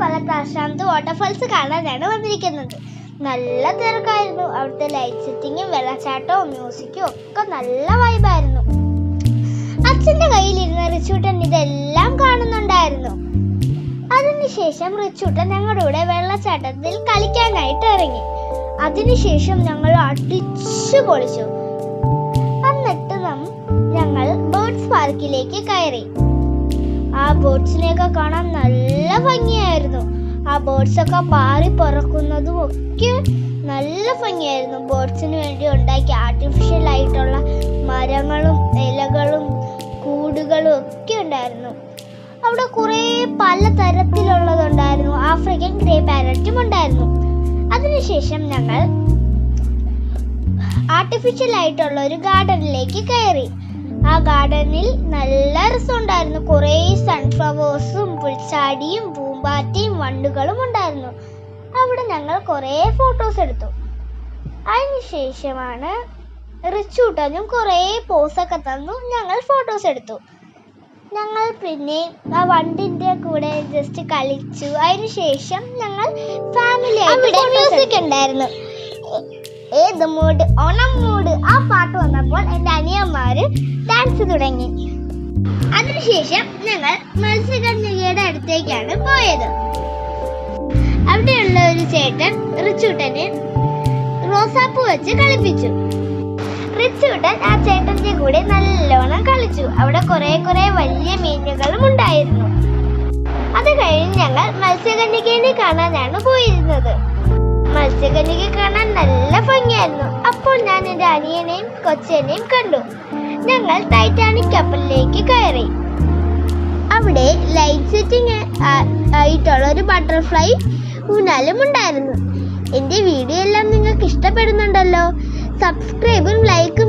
Prashant waterfalls കാണാനാണ് വന്നിരിക്കുന്നത്. നല്ല തിരക്കായിരുന്നു. അവിടുത്തെ ലൈറ്റ് സെറ്റിങ്ങും വെള്ളച്ചാട്ടവും മ്യൂസിക്കും ഒക്കെ നല്ല വൈബായിരുന്നു. അച്ഛൻ്റെ കയ്യിലിരുന്ന റിച്ചൂട്ടൻ ഇതെല്ലാം കാണുന്നുണ്ടായിരുന്നു. അതിനുശേഷം റിച്ചൂട്ടൻ ഞങ്ങളുടെ കൂടെ വെള്ളച്ചാട്ടത്തിൽ കളിക്കാനായിട്ട് ഇറങ്ങി. അതിനുശേഷം ഞങ്ങൾ അടിച്ചു പൊളിച്ചു. എന്നിട്ട് ഞങ്ങൾ ബേർഡ്സ് പാർക്കിലേക്ക് കയറി. ആ ബേർഡ്സിനെയൊക്കെ കാണാൻ നല്ല ഭംഗിയായിരുന്നു. ആ ബേർഡ്സ് ഒക്കെ പാറി പറക്കുന്നതും ഒക്കെ നല്ല ഭംഗിയായിരുന്നു. ബേർഡ്സിന് വേണ്ടി ഉണ്ടാക്കിയ ആർട്ടിഫിഷ്യൽ ആയിട്ടുള്ള മരങ്ങളും ഇലകളും കൂടുകളും ഒക്കെ ഉണ്ടായിരുന്നു. അവിടെ കുറേ പലതരത്തിലുള്ളതുണ്ടായിരുന്നു. ആഫ്രിക്കൻ ഗ്രേ പാരറ്റും ഉണ്ടായിരുന്നു. അതിനുശേഷം ഞങ്ങൾ ആർട്ടിഫിഷ്യൽ ആയിട്ടുള്ള ഒരു ഗാർഡനിലേക്ക് കയറി. ആ ഗാർഡനിൽ നല്ല രസമുണ്ടായിരുന്നു. കുറേ സൺഫ്ലവേഴ്സും പുൽച്ചാടിയും പൂമ്പാറ്റയും വണ്ടുകളും ഉണ്ടായിരുന്നു. അവിടെ ഞങ്ങൾ കുറേ ഫോട്ടോസ് എടുത്തു. അതിനുശേഷമാണ് റിച്ചൂട്ടനും കുറേ പോസൊക്കെ തന്നു. ഞങ്ങൾ ഫോട്ടോസ് എടുത്തു. ഞങ്ങൾ പിന്നെ ആ വണ്ടിൻ്റെ കൂടെ ജസ്റ്റ് കളിച്ചു. അതിനുശേഷം ഞങ്ങൾ ഫാമിലി ആയിട്ട് മ്യൂസിക് ഉണ്ടായിരുന്നു. ഏത് മൂഡ്, ഓണം മൂഡ്. ആ പാട്ട് വന്നപ്പോൾ എൻ്റെ അനിയന്മാര് ഡാൻസ് തുടങ്ങി. അതിനുശേഷം ഞങ്ങൾ മത്സ്യകന്യകയുടെ അടുത്തേക്കാണ് പോയത്. അവിടെയുള്ള ഒരു ചേട്ടൻ റിച്ചൂട്ടന് റോസാപ്പൂ വെച്ച് കളിപ്പിച്ചു. റിച്ചൂട്ടൻ ആ ചേട്ടന്റെ കൂടെ നല്ലോണം കളിച്ചു. അവിടെ കുറെ വലിയ മീനുകളും ഉണ്ടായിരുന്നു. അത് കഴിഞ്ഞ് ഞങ്ങൾ മത്സ്യകന്യകയെ കാണാനാണ് പോയിരുന്നത്. മത്സ്യകന്യകയെ കാണാൻ നല്ല ഭംഗിയായിരുന്നു. അപ്പോൾ ഞാൻ എൻ്റെ അനിയനെയും കൊച്ചനെയും കണ്ടു. ഞങ്ങൾ ടൈറ്റാനിക് കപ്പലിലേക്ക് കയറി. അവിടെ ലൈറ്റ് സെറ്റിംഗ് ആയിട്ടുള്ള ഒരു ബട്ടർഫ്ലൈ ഊഞ്ഞാലും ഉണ്ടായിരുന്നു. എൻ്റെ വീഡിയോ എല്ലാം നിങ്ങൾക്ക് ഇഷ്ടപ്പെടുന്നുണ്ടല്ലോ. സബ്സ്ക്രൈബും ലൈക്കും